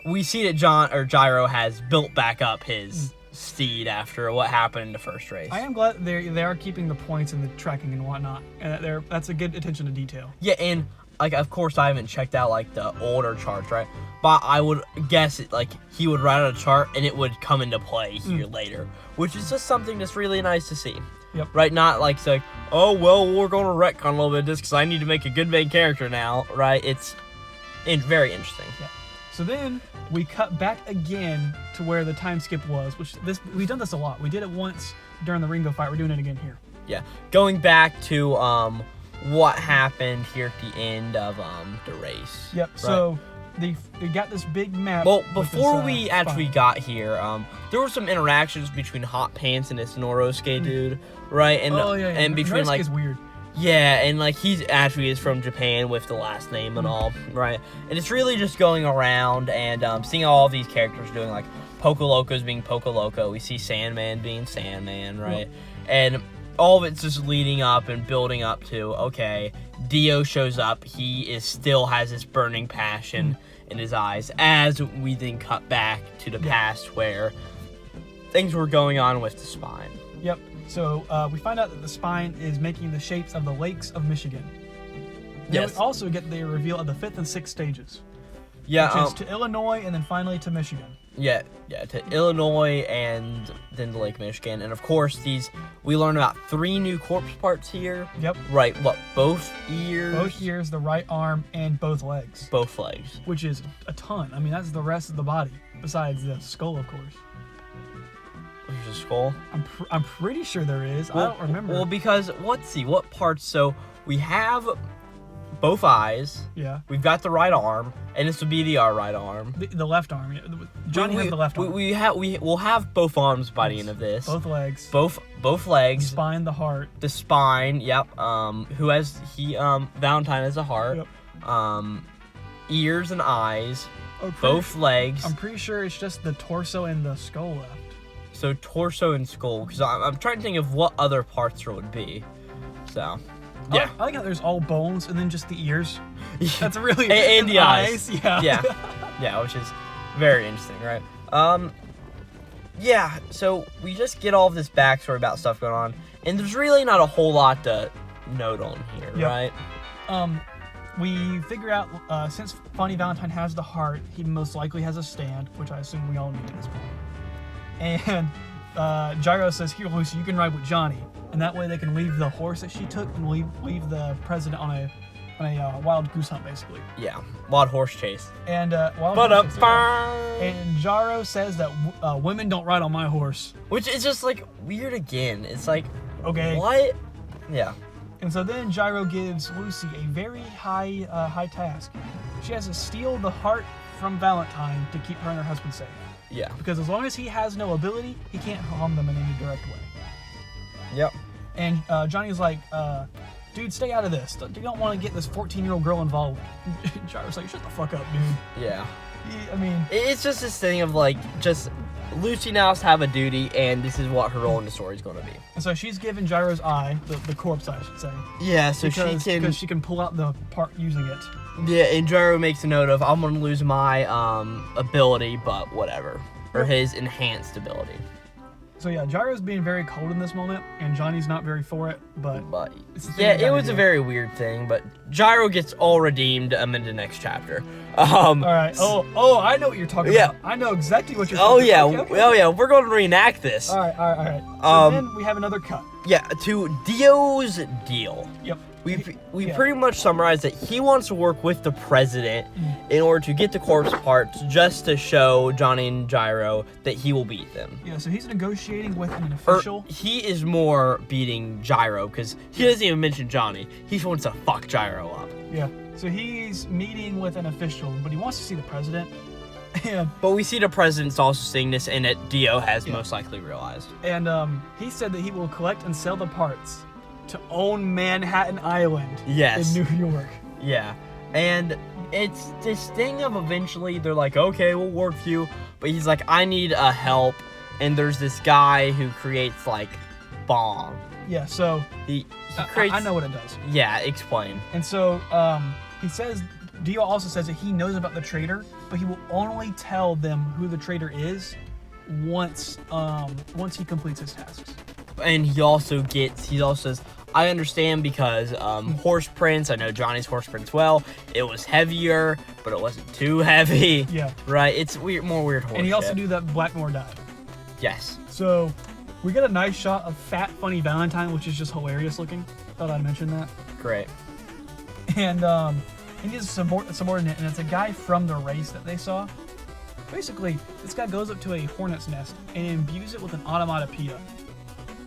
[SPEAKER 1] we see that Gyro has built back up his steed after what happened in the first race.
[SPEAKER 2] I am glad they are keeping the points and the tracking and whatnot, and that's a good attention to detail.
[SPEAKER 1] Yeah, and like of course I haven't checked out like the older charts, right? But I would guess he would write out a chart and it would come into play here later, which is just something that's really nice to see.
[SPEAKER 2] Yep.
[SPEAKER 1] Right? Not like say, oh well, we're going to retcon a little bit of this because I need to make a good main character now, right? It's very interesting.
[SPEAKER 2] Yeah. So then we cut back again to where the time skip was, we've done this a lot. We did it once during the Ringo fight. We're doing it again here.
[SPEAKER 1] Yeah. Going back to what happened here at the end of the race.
[SPEAKER 2] Yep. Right. So they got this big map.
[SPEAKER 1] Well, before we actually got here, there were some interactions between Hot Pants and this Norosuke dude, right? And and between
[SPEAKER 2] Norosuke is weird.
[SPEAKER 1] Yeah, and he's actually is from Japan with the last name and all, right? And it's really just going around and seeing all of these characters doing Poco Loco's being Poco Loco. We see Sandman being Sandman, right? And all of it's just leading up and building up to, okay, Dio shows up. He still has this burning passion in his eyes as we then cut back to the past where things were going on with the spine.
[SPEAKER 2] Yep. So we find out that the spine is making the shapes of the lakes of Michigan. Then we also get the reveal of the 5th and 6th stages.
[SPEAKER 1] Yeah.
[SPEAKER 2] Which is to Illinois and then finally to Michigan.
[SPEAKER 1] Yeah, to Illinois and then to Lake Michigan. And of course, we learn about 3 new corpse parts here.
[SPEAKER 2] Yep.
[SPEAKER 1] Right, both ears?
[SPEAKER 2] Both ears, the right arm, and both legs.
[SPEAKER 1] Both legs.
[SPEAKER 2] Which is a ton. I mean, that's the rest of the body, besides the skull, of course.
[SPEAKER 1] There's a skull?
[SPEAKER 2] I'm pretty sure there is. I don't remember.
[SPEAKER 1] Well, because, let's see, what parts? So, we have both eyes.
[SPEAKER 2] Yeah.
[SPEAKER 1] We've got the right arm, and this would be the right arm.
[SPEAKER 2] The left arm. Yeah. Johnny has the left arm.
[SPEAKER 1] We'll have both arms by the end of this.
[SPEAKER 2] Both legs.
[SPEAKER 1] Both legs.
[SPEAKER 2] The spine, the heart.
[SPEAKER 1] The spine, yep. Valentine has a heart.
[SPEAKER 2] Yep.
[SPEAKER 1] Ears and eyes. Both legs.
[SPEAKER 2] I'm pretty sure it's just the torso and the skull left.
[SPEAKER 1] So torso and skull, because I'm trying to think of what other parts there would be. So, yeah.
[SPEAKER 2] I like how there's all bones and then just the ears. That's really
[SPEAKER 1] and the eyes.
[SPEAKER 2] Yeah.
[SPEAKER 1] Yeah, which is very interesting, right? Yeah. So we just get all of this backstory about stuff going on, and there's really not a whole lot to note on here, right?
[SPEAKER 2] We figure out since Funny Valentine has the heart, he most likely has a stand, which I assume we all need at this point. And Gyro says, "Here, Lucy, you can ride with Johnny." And that way they can leave the horse that she took and leave the president on a wild goose hunt, basically.
[SPEAKER 1] Yeah, wild horse chase.
[SPEAKER 2] And and Gyro says that women don't ride on my horse.
[SPEAKER 1] Which is just like weird again. It's like,
[SPEAKER 2] okay,
[SPEAKER 1] what? Yeah.
[SPEAKER 2] And so then Gyro gives Lucy a very high task. She has to steal the heart from Valentine to keep her and her husband safe.
[SPEAKER 1] Yeah.
[SPEAKER 2] Because as long as he has no ability, he can't harm them in any direct way.
[SPEAKER 1] Yep.
[SPEAKER 2] And Johnny's like, dude, stay out of this. You don't want to get this 14-year-old girl involved. Gyro's like, shut the fuck up, dude.
[SPEAKER 1] Yeah.
[SPEAKER 2] I mean,
[SPEAKER 1] it's just this thing of like, just Lucy now has to have a duty, and this is what her role in the story is going to be.
[SPEAKER 2] And so she's given Gyro's eye, the corpse eye, I should say.
[SPEAKER 1] Yeah, so
[SPEAKER 2] because she can pull out the part using it.
[SPEAKER 1] Yeah, and Gyro makes a note of, I'm going to lose my ability, but whatever. Or his enhanced ability.
[SPEAKER 2] So yeah, Gyro's being very cold in this moment, and Johnny's not very for it, but
[SPEAKER 1] yeah, it was a very weird thing, but Gyro gets all redeemed in the next chapter.
[SPEAKER 2] All right. Oh, I know what you're talking about. I know exactly what you're talking about. Okay.
[SPEAKER 1] Oh yeah, we're going to reenact this.
[SPEAKER 2] All right. So then we have another cut.
[SPEAKER 1] Yeah, to Dio's deal.
[SPEAKER 2] Yep.
[SPEAKER 1] We pretty much summarized that he wants to work with the president in order to get the corpse parts, just to show Johnny and Gyro that he will beat them.
[SPEAKER 2] Yeah, so he's negotiating with an official.
[SPEAKER 1] He is more beating Gyro because he doesn't even mention Johnny. He just wants to fuck Gyro up.
[SPEAKER 2] Yeah, so he's meeting with an official, but he wants to see the president.
[SPEAKER 1] But we see the president's also seeing this, and that Dio has most likely realized.
[SPEAKER 2] And he said that he will collect and sell the parts to own Manhattan Island in New York.
[SPEAKER 1] Yeah. And it's this thing of eventually they're like, okay, we'll work with you. But he's like, I need help. And there's this guy who creates like bomb.
[SPEAKER 2] Yeah, so
[SPEAKER 1] he creates...
[SPEAKER 2] I know what it does.
[SPEAKER 1] Yeah, explain.
[SPEAKER 2] And so he says, Dio also says that he knows about the traitor, but he will only tell them who the traitor is once he completes his tasks.
[SPEAKER 1] And he also says, I understand because horse prints, I know Johnny's horse prints well. It was heavier, but it wasn't too heavy.
[SPEAKER 2] Yeah.
[SPEAKER 1] Right? It's more weird horse
[SPEAKER 2] And he also
[SPEAKER 1] shit.
[SPEAKER 2] knew that Blackmore died.
[SPEAKER 1] Yes.
[SPEAKER 2] So we get a nice shot of Fat Funny Valentine, which is just hilarious looking. Thought I'd mention that.
[SPEAKER 1] Great.
[SPEAKER 2] And he's a subordinate, and it's a guy from the race that they saw. Basically, this guy goes up to a hornet's nest and imbues it with an onomatopoeia.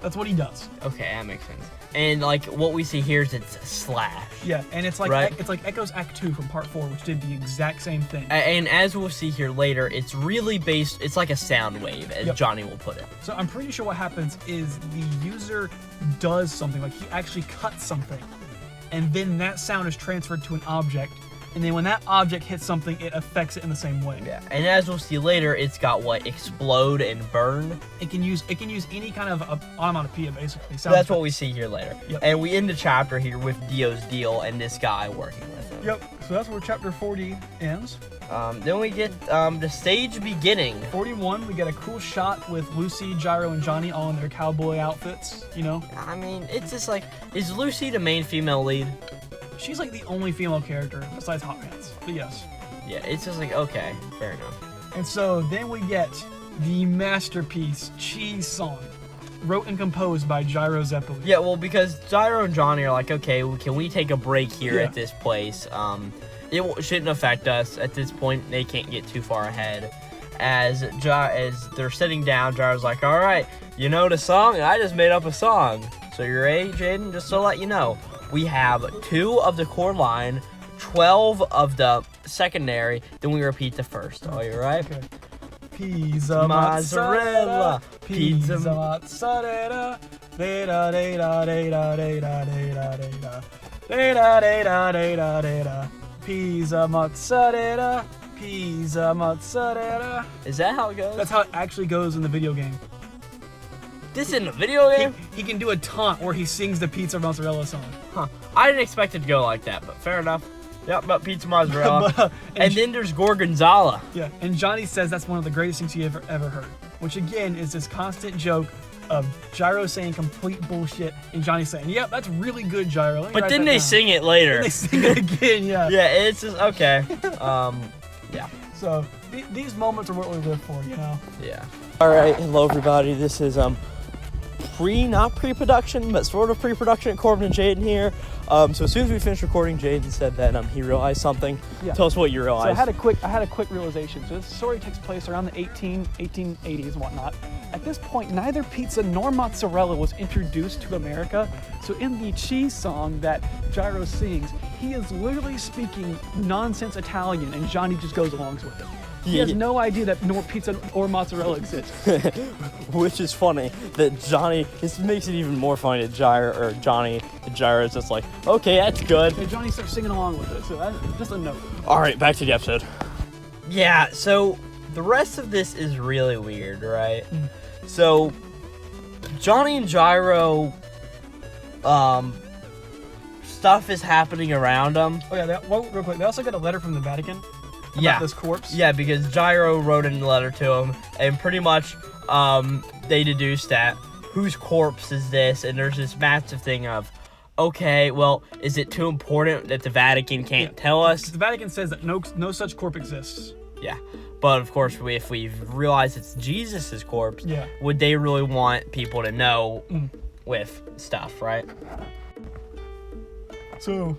[SPEAKER 2] That's what he does.
[SPEAKER 1] Okay, that makes sense. And like what we see here is it's slash.
[SPEAKER 2] Yeah, and it's like
[SPEAKER 1] right?
[SPEAKER 2] it's like Echo's Act 2 from Part 4, which did the exact same thing.
[SPEAKER 1] And as we'll see here later, it's really based. It's like a sound wave, as Johnny will put it.
[SPEAKER 2] So I'm pretty sure what happens is the user does something, like he actually cuts something, and then that sound is transferred to an object. And then when that object hits something, it affects it in the same way.
[SPEAKER 1] Yeah, and as we'll see later, it's got explode and burn.
[SPEAKER 2] It can use any kind of onomatopoeia, basically.
[SPEAKER 1] So that's what we see here later.
[SPEAKER 2] Yep.
[SPEAKER 1] And we end the chapter here with Dio's deal and this guy working with him.
[SPEAKER 2] Yep. So that's where chapter 40 ends.
[SPEAKER 1] Then we get the stage beginning.
[SPEAKER 2] 41, we get a cool shot with Lucy, Gyro, and Johnny all in their cowboy outfits. You know.
[SPEAKER 1] I mean, it's just like, is Lucy the main female lead?
[SPEAKER 2] She's like the only female character besides Hot Pants, but yes.
[SPEAKER 1] Yeah, it's just like, okay, fair enough.
[SPEAKER 2] And so then we get the masterpiece Cheese Song, wrote and composed by Gyro Zeppelin.
[SPEAKER 1] Yeah, well, because Gyro and Johnny are like, okay, well, can we take a break here at this place? It shouldn't affect us. At this point, they can't get too far ahead. As they're sitting down, Gyro's like, all right, you know the song? I just made up a song. So you're ready, Jaden? Just to let you know. We have 2 of the core line, 12 of the secondary, then we repeat the first. Are you right?
[SPEAKER 2] Okay. Pizza mozzarella, pizza mozzarella, da da da da da da da da da da da da. Pizza mozzarella, pizza mozzarella.
[SPEAKER 1] Is that how it goes?
[SPEAKER 2] That's how it actually goes in the video game.
[SPEAKER 1] This in the video game?
[SPEAKER 2] He can do a taunt where he sings the pizza mozzarella song.
[SPEAKER 1] Huh. I didn't expect it to go like that, but fair enough. Yep, but pizza mozzarella. and then there's Gorgonzola.
[SPEAKER 2] Yeah, and Johnny says that's one of the greatest things he ever heard. Which again is this constant joke of Gyro saying complete bullshit and Johnny saying, yep, that's really good, Gyro.
[SPEAKER 1] But then they sing it later.
[SPEAKER 2] Then they sing it again, yeah.
[SPEAKER 1] Yeah, it's just, okay. Yeah.
[SPEAKER 2] So these moments are what we live for, you know?
[SPEAKER 1] Yeah. All right, hello everybody. This is not pre-production, but sort of pre-production at Corbin and Jaden here. So as soon as we finished recording, Jaden said that he realized something. Yeah. Tell us what you realized.
[SPEAKER 2] So I had a quick realization. So this story takes place around the 1880s and whatnot. At this point, neither pizza nor mozzarella was introduced to America. So in the cheese song that Gyro sings, he is literally speaking nonsense Italian, and Johnny just goes along with it. He has no idea that nor pizza or mozzarella exists.
[SPEAKER 1] Which is funny that Johnny, this makes it even more funny that Johnny is just like, okay, that's good.
[SPEAKER 2] And Johnny starts singing along with it, so that's just a note.
[SPEAKER 1] All right, back to the episode. Yeah, so the rest of this is really weird, right? So Johnny and Gyro, stuff is happening around them.
[SPEAKER 2] Oh yeah, real quick, they also got a letter from the Vatican. About this corpse.
[SPEAKER 1] Yeah, because Gyro wrote in a letter to him, and pretty much they deduced that whose corpse is this, and there's this massive thing of, okay, well, is it too important that the Vatican can't tell us?
[SPEAKER 2] The Vatican says that no such corpse exists.
[SPEAKER 1] Yeah, but of course, if we realize it's Jesus's corpse, would they really want people to know with stuff, right?
[SPEAKER 2] So...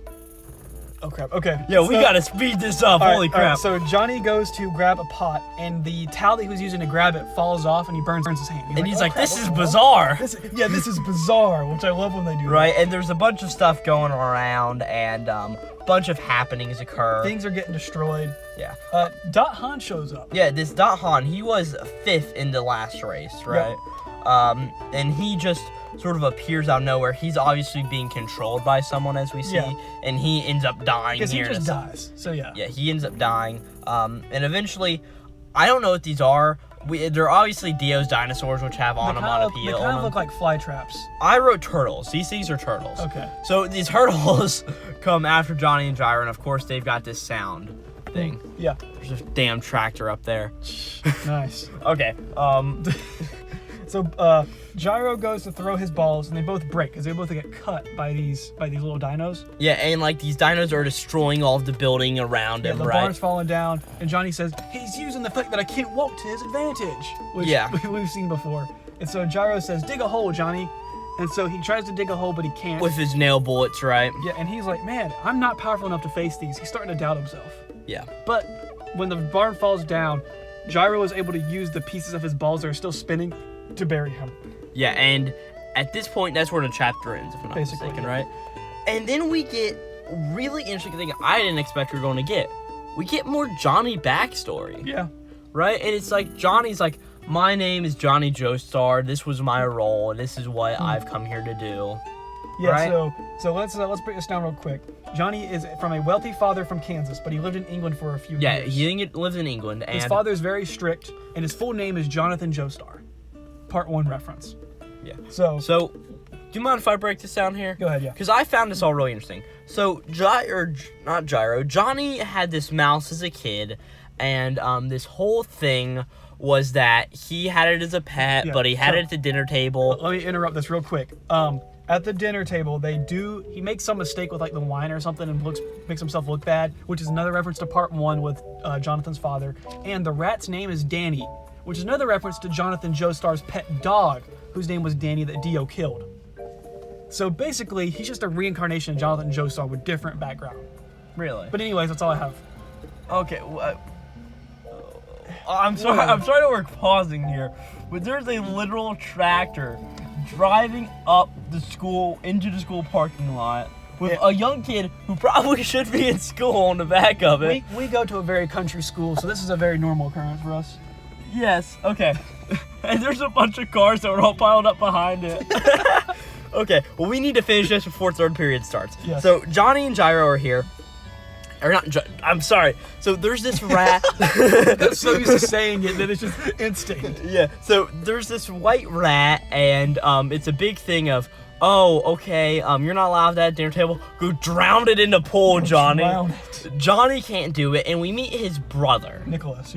[SPEAKER 2] Oh crap, okay.
[SPEAKER 1] Yeah, we gotta speed this up, holy crap.
[SPEAKER 2] Right, so Johnny goes to grab a pot, and the towel that he was using to grab it falls off, and he burns his hand.
[SPEAKER 1] He's like, this is bizarre.
[SPEAKER 2] This is bizarre, which I love when they do
[SPEAKER 1] right, and there's a bunch of stuff going around, and a bunch of happenings occur.
[SPEAKER 2] Things are getting destroyed.
[SPEAKER 1] Yeah.
[SPEAKER 2] Dot Han shows up.
[SPEAKER 1] Yeah, this Dot Han, he was 5th in the last race, right? Yep. And he just sort of appears out of nowhere. He's obviously being controlled by someone, as we see, and he ends up dying here.
[SPEAKER 2] Because he just dies, so yeah.
[SPEAKER 1] Yeah, he ends up dying, and eventually, I don't know what these are. They're obviously Dio's dinosaurs, which have onomatopoeia.
[SPEAKER 2] They kind of look like fly traps.
[SPEAKER 1] I wrote turtles. These are turtles.
[SPEAKER 2] Okay.
[SPEAKER 1] So these turtles come after Johnny and Gyro, and of course they've got this sound thing.
[SPEAKER 2] Yeah.
[SPEAKER 1] There's a damn tractor up there.
[SPEAKER 2] Nice.
[SPEAKER 1] Okay.
[SPEAKER 2] So Gyro goes to throw his balls, and they both break because they both get cut by these little dinos.
[SPEAKER 1] Yeah, and like these dinos are destroying all of the building around him,
[SPEAKER 2] the barn's falling down, and Johnny says he's using the fact that I can't walk to his advantage, which we've seen before. And so Gyro says, dig a hole, Johnny. And so he tries to dig a hole, but he can't.
[SPEAKER 1] With his nail bullets, right?
[SPEAKER 2] Yeah, and he's like, man, I'm not powerful enough to face these. He's starting to doubt himself.
[SPEAKER 1] Yeah.
[SPEAKER 2] But when the barn falls down, Gyro is able to use the pieces of his balls that are still spinning to bury him.
[SPEAKER 1] Yeah, and at this point, that's where the chapter ends, if I'm not mistaken, right? And then we get really interesting thing I didn't expect we were going to get. We get more Johnny backstory.
[SPEAKER 2] Yeah.
[SPEAKER 1] Right? And it's like, Johnny's like, my name is Johnny Joestar, this was my role, and this is what I've come here to do.
[SPEAKER 2] Yeah,
[SPEAKER 1] right?
[SPEAKER 2] so let's break this down real quick. Johnny is from a wealthy father from Kansas, but he lived in England for a few years.
[SPEAKER 1] Yeah, he lived in England. And
[SPEAKER 2] his father is very strict, and his full name is Jonathan Joestar. Part 1 reference.
[SPEAKER 1] Yeah.
[SPEAKER 2] So,
[SPEAKER 1] do you mind if I break this down here?
[SPEAKER 2] Go ahead, yeah.
[SPEAKER 1] Because I found this all really interesting. So, Johnny had this mouse as a kid, and this whole thing was that he had it as a pet, but he had it at the dinner table.
[SPEAKER 2] Let me interrupt this real quick. At the dinner table, he makes some mistake with like the wine or something and makes himself look bad, which is another reference to part 1 with Jonathan's father. And the rat's name is Danny, which is another reference to Jonathan Joestar's pet dog, whose name was Danny that Dio killed. So basically, he's just a reincarnation of Jonathan Joestar with different background.
[SPEAKER 1] Really?
[SPEAKER 2] But anyways, that's all I have.
[SPEAKER 1] Okay, I'm sorry that we're pausing here, but there's a literal tractor driving up into the school parking lot with a young kid who probably should be in school on the back of it.
[SPEAKER 2] We go to a very country school, so this is a very normal occurrence for us.
[SPEAKER 1] Yes, okay. And there's a bunch of cars that were all piled up behind it. Okay, well, we need to finish this before third period starts.
[SPEAKER 2] Yes.
[SPEAKER 1] So, Johnny and Gyro are here. Or not, I'm sorry. So, there's this rat.
[SPEAKER 2] I'm so used to saying it that it's just instinct.
[SPEAKER 1] Yeah, so there's this white rat, and it's a big thing of, oh, okay, you're not allowed that at dinner table. Go drown it in the pool, Johnny. Johnny can't do it, and we meet his brother.
[SPEAKER 2] Nicholas.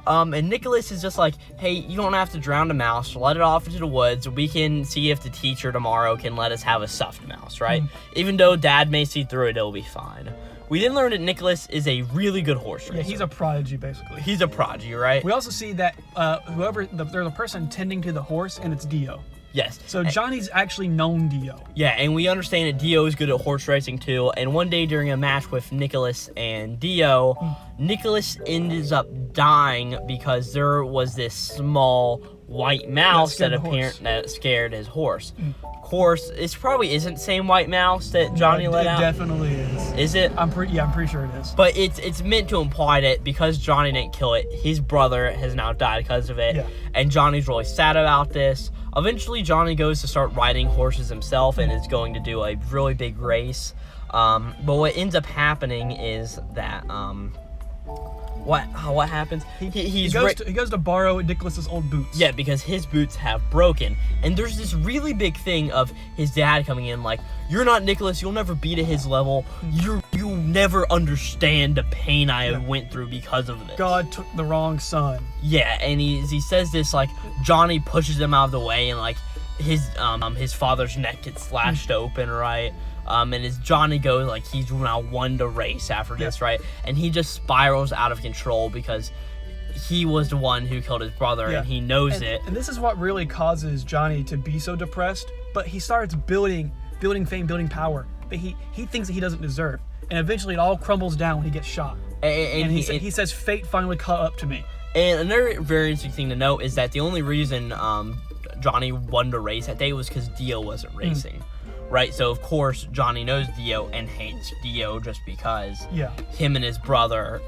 [SPEAKER 1] And Nicholas is just like, hey, you don't have to drown the mouse. Let it off into the woods. We can see if the teacher tomorrow can let us have a stuffed mouse, right? Even though Dad may see through it, it'll be fine. We then learned that Nicholas is a really good horse racer.
[SPEAKER 2] Yeah, he's a prodigy, basically.
[SPEAKER 1] He's a prodigy, right?
[SPEAKER 2] We also see that there's a person tending to the horse, and it's Dio.
[SPEAKER 1] Yes.
[SPEAKER 2] So Johnny's actually known Dio.
[SPEAKER 1] Yeah, and we understand that Dio is good at horse racing too. And one day during a match with Nicholas and Dio, Nicholas ends up dying because there was this small white mouse that scared his horse. Of course, it probably isn't the same white mouse that Johnny let out.
[SPEAKER 2] It definitely is.
[SPEAKER 1] Is it?
[SPEAKER 2] I'm pretty sure it is.
[SPEAKER 1] But it's meant to imply that because Johnny didn't kill it, his brother has now died because of it.
[SPEAKER 2] Yeah.
[SPEAKER 1] And Johnny's really sad about this. Eventually, Johnny goes to start riding horses himself and is going to do a really big race. But what ends up happening is that what happens? He
[SPEAKER 2] goes to borrow Nicholas's old boots.
[SPEAKER 1] Yeah, because his boots have broken. And there's this really big thing of his dad coming in like, you're not Nicholas, you'll never be to his level. You'll never understand the pain I went through because of this.
[SPEAKER 2] God took the wrong son.
[SPEAKER 1] Yeah, and he says this like Johnny pushes him out of the way and like his father's neck gets slashed open, right? And as Johnny goes, like, he's now won the race after this, right? And he just spirals out of control because he was the one who killed his brother, and he knows it.
[SPEAKER 2] And this is what really causes Johnny to be so depressed. But he starts building fame, building power that he thinks that he doesn't deserve. And eventually it all crumbles down when he gets shot. And he says, fate finally caught up to me.
[SPEAKER 1] And another very interesting thing to note is that the only reason Johnny won the race that day was because Dio wasn't racing. Right, so of course Johnny knows Dio and hates Dio just because him and his brother,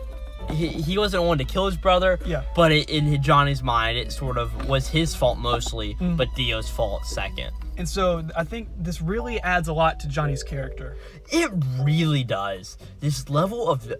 [SPEAKER 1] he wasn't one to kill his brother, but in Johnny's mind it sort of was his fault mostly, but Dio's fault second.
[SPEAKER 2] And so I think this really adds a lot to Johnny's character.
[SPEAKER 1] It really does. This level of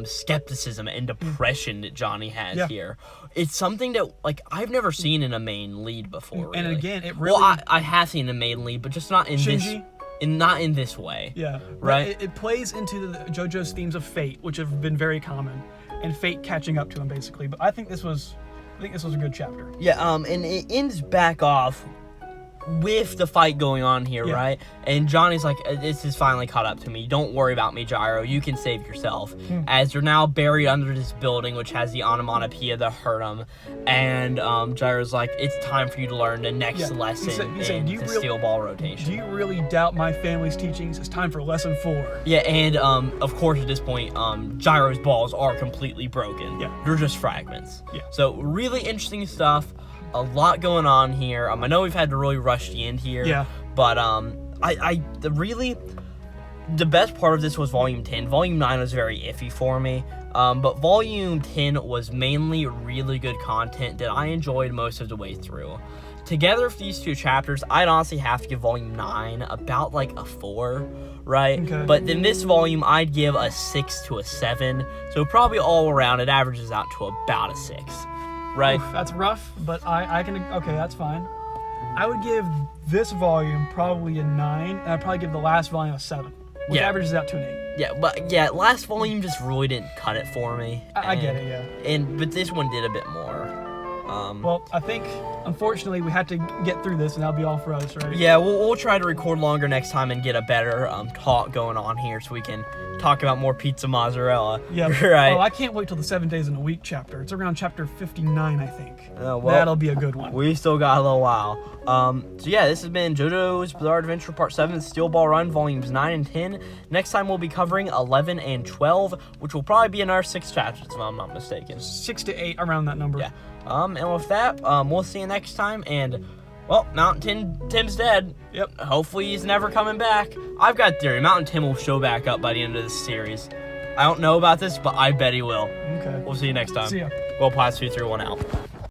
[SPEAKER 1] skepticism and depression that Johnny has here. It's something that, like, I've never seen in a main lead before.
[SPEAKER 2] And
[SPEAKER 1] really.
[SPEAKER 2] Again, it really...
[SPEAKER 1] Well, I have seen a main lead, but just not in
[SPEAKER 2] Shinji?
[SPEAKER 1] not in this way.
[SPEAKER 2] Yeah.
[SPEAKER 1] Right?
[SPEAKER 2] It plays into JoJo's themes of fate, which have been very common, and fate catching up to him, basically. But I think this was a good chapter.
[SPEAKER 1] Yeah, and it ends back off with the fight going on here, right? And Johnny's like, this is finally caught up to me. Don't worry about me, Gyro. You can save yourself. As they're now buried under this building, which has the onomatopoeia that hurt him. And Gyro's like, it's time for you to learn the next lesson in the steel ball rotation.
[SPEAKER 2] Do you really doubt my family's teachings? It's time for lesson 4.
[SPEAKER 1] Yeah, and of course at this point, Gyro's balls are completely broken. Yeah. They're just fragments. Yeah. So really interesting stuff. A lot going on here. I know we've had to really rush the end here. Yeah. But the best part of this was Volume 10. Volume 9 was very iffy for me. But Volume 10 was mainly really good content that I enjoyed most of the way through. Together with these two chapters, I'd honestly have to give Volume 9 about like a 4, right? Okay. But then this volume, I'd give a 6 to a 7. So probably all around, it averages out to about a 6. Right.
[SPEAKER 2] Oof, that's rough, but I can, okay, that's fine. I would give this volume probably a 9, and I'd probably give the last volume a 7, which averages out to an 8.
[SPEAKER 1] Yeah, but last volume just really didn't cut it for me.
[SPEAKER 2] I get it, yeah.
[SPEAKER 1] But this one did a bit more.
[SPEAKER 2] Well, I think, unfortunately, we had to get through this, and that'll be all for us, right?
[SPEAKER 1] Yeah, we'll try to record longer next time and get a better talk going on here so we can talk about more pizza mozzarella.
[SPEAKER 2] Yeah, right. Oh, I can't wait till the 7 Days in a Week chapter. It's around chapter 59, I think. Well, that'll be a good one.
[SPEAKER 1] We still got a little while. So yeah, this has been JoJo's Bizarre Adventure Part 7, Steel Ball Run, Volumes 9 and 10. Next time we'll be covering 11 and 12, which will probably be in our 6 chapters, if I'm not mistaken.
[SPEAKER 2] 6 to 8, around that number.
[SPEAKER 1] Yeah. And with that, we'll see you next time, and, well, Mountain Tim's dead. Yep. Hopefully he's never coming back. I've got a theory. Mountain Tim will show back up by the end of this series. I don't know about this, but I bet he will. Okay. We'll see you next time.
[SPEAKER 2] See ya.
[SPEAKER 1] Glowplasma 231 out.